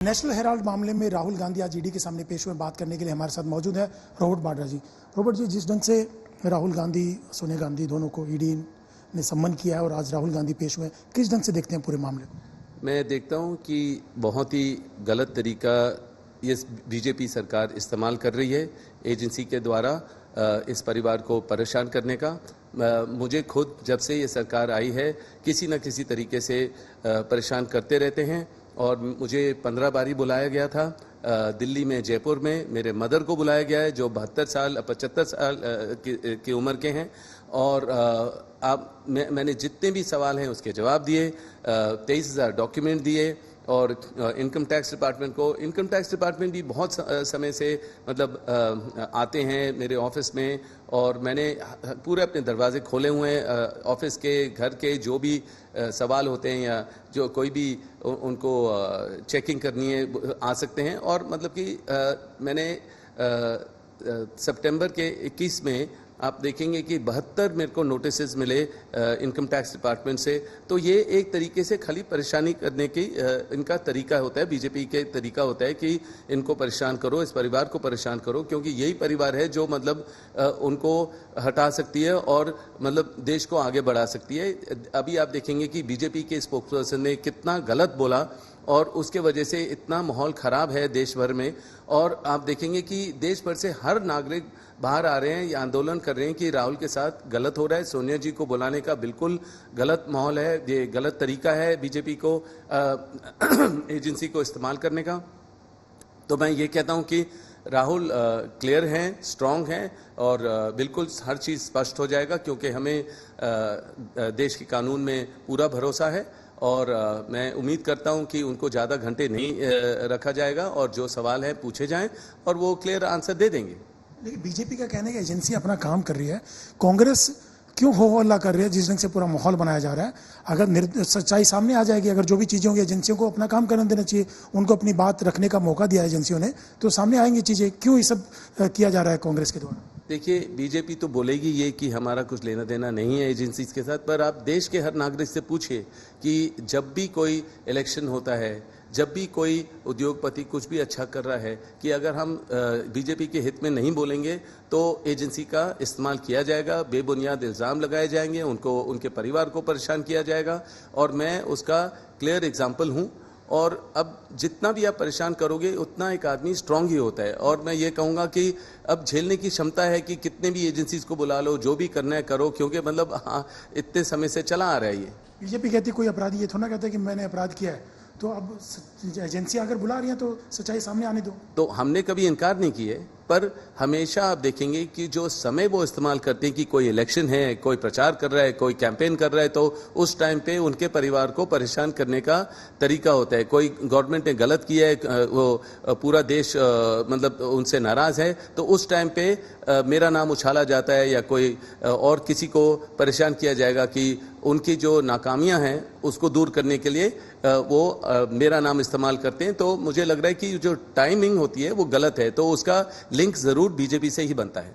National Herald मामले में राहुल गांधी आज ईडी के सामने पेश हुए। बात करने के लिए हमारे साथ मौजूद है रॉबर्ट बाड्रा जी। रॉबर्ट जी, जिस ढंग से राहुल गांधी, सोनिया गांधी दोनों को ईडी ने सम्मन किया है और आज राहुल गांधी पेश हुए, किस ढंग से देखते हैं पूरे मामले को? मैं देखता हूं कि बहुत ही गलत तरीका ये बीजेपी सरकार इस्तेमाल कर रही है एजेंसी के द्वारा इस परिवार को परेशान करने का। मुझे खुद जब से ये सरकार आई है किसी न किसी तरीके से परेशान करते रहते हैं और मुझे 15 बारी बुलाया गया था। दिल्ली में, जयपुर में मेरे मदर को बुलाया गया है जो 75 साल की उम्र के हैं और मैंने जितने भी सवाल हैं उसके जवाब दिए। 23,000 डॉक्यूमेंट दिए और इनकम टैक्स डिपार्टमेंट भी बहुत समय से मतलब आते हैं मेरे ऑफिस में और मैंने पूरे अपने दरवाजे खोले हुए हैं। ऑफिस के, घर के जो भी सवाल होते हैं या जो कोई भी उनको चेकिंग करनी है आ सकते हैं। और मतलब कि मैंने सितंबर के 21 में आप देखेंगे कि 72 मेरे को नोटिसेस मिले इनकम टैक्स डिपार्टमेंट से। तो ये एक तरीके से खाली परेशानी करने की इनका तरीका होता है, बीजेपी के तरीका होता है कि इनको परेशान करो, इस परिवार को परेशान करो, क्योंकि यही परिवार है जो मतलब उनको हटा सकती है और मतलब देश को आगे बढ़ा सकती है। अभी आप देखेंगे कि बीजेपी के स्पोक्सपर्सन ने कितना गलत बोला और उसके वजह से इतना माहौल खराब है देश भर में। और आप देखेंगे कि देश भर से हर नागरिक बाहर आ रहे हैं या आंदोलन कर रहे हैं कि राहुल के साथ गलत हो रहा है। सोनिया जी को बुलाने का बिल्कुल गलत माहौल है, ये गलत तरीका है बीजेपी को एजेंसी को इस्तेमाल करने का। तो मैं ये कहता हूं कि राहुल क्लियर हैं, स्ट्रांग हैं और बिल्कुल हर चीज़ स्पष्ट हो जाएगा, क्योंकि हमें देश के कानून में पूरा भरोसा है और मैं उम्मीद करता हूं कि उनको ज़्यादा घंटे नहीं रखा जाएगा और जो सवाल हैं पूछे जाएं और वो क्लियर आंसर दे देंगे। लेकिन बीजेपी का कहना है कि एजेंसी अपना काम कर रही है, कांग्रेस क्यों हो हल्ला कर रही है? जिस ढंग से पूरा माहौल बनाया जा रहा है, अगर सच्चाई सामने आ जाएगी, अगर जो भी चीज़ें होंगी एजेंसियों को अपना काम करने देना चाहिए, उनको अपनी बात रखने का मौका दिया एजेंसियों ने, तो सामने आएंगी चीज़ें। क्यों ये सब किया जा रहा है कांग्रेस के द्वारा? देखिए, बीजेपी तो बोलेगी ये कि हमारा कुछ लेना देना नहीं है एजेंसीज के साथ, पर आप देश के हर नागरिक से पूछिए कि जब भी कोई इलेक्शन होता है, जब भी कोई उद्योगपति कुछ भी अच्छा कर रहा है, कि अगर हम बीजेपी के हित में नहीं बोलेंगे तो एजेंसी का इस्तेमाल किया जाएगा, बेबुनियाद इल्ज़ाम लगाए जाएंगे, उनको, उनके परिवार को परेशान किया जाएगा और मैं उसका क्लियर एग्जाम्पल हूँ। और अब जितना भी आप परेशान करोगे उतना एक आदमी स्ट्रांग ही होता है। और मैं ये कहूँगा कि अब झेलने की क्षमता है कि कितने भी एजेंसीज को बुला लो, जो भी करना है करो, क्योंकि मतलब हाँ इतने समय से चला आ रहा है ये। बीजेपी कहती कोई अपराधी, ये थोड़ा कहता है कि मैंने अपराध किया है, तो अब एजेंसियां अगर बुला रही हैं तो सच्चाई सामने आने दो। तो हमने कभी इनकार नहीं किए, पर हमेशा आप देखेंगे कि जो समय वो इस्तेमाल करते हैं कि कोई इलेक्शन है, कोई प्रचार कर रहा है, कोई कैंपेन कर रहा है, तो उस टाइम पे उनके परिवार को परेशान करने का तरीका होता है। कोई गवर्नमेंट ने गलत किया है, वो पूरा देश मतलब उनसे नाराज़ है, तो उस टाइम पे मेरा नाम उछाला जाता है या कोई और किसी को परेशान किया जाएगा कि उनकी जो नाकामियां हैं उसको दूर करने के लिए वो मेरा नाम इस्तेमाल करते हैं। तो मुझे लग रहा है कि जो टाइमिंग होती है वो गलत है, तो उसका लिंक ज़रूर बीजेपी से ही बनता है।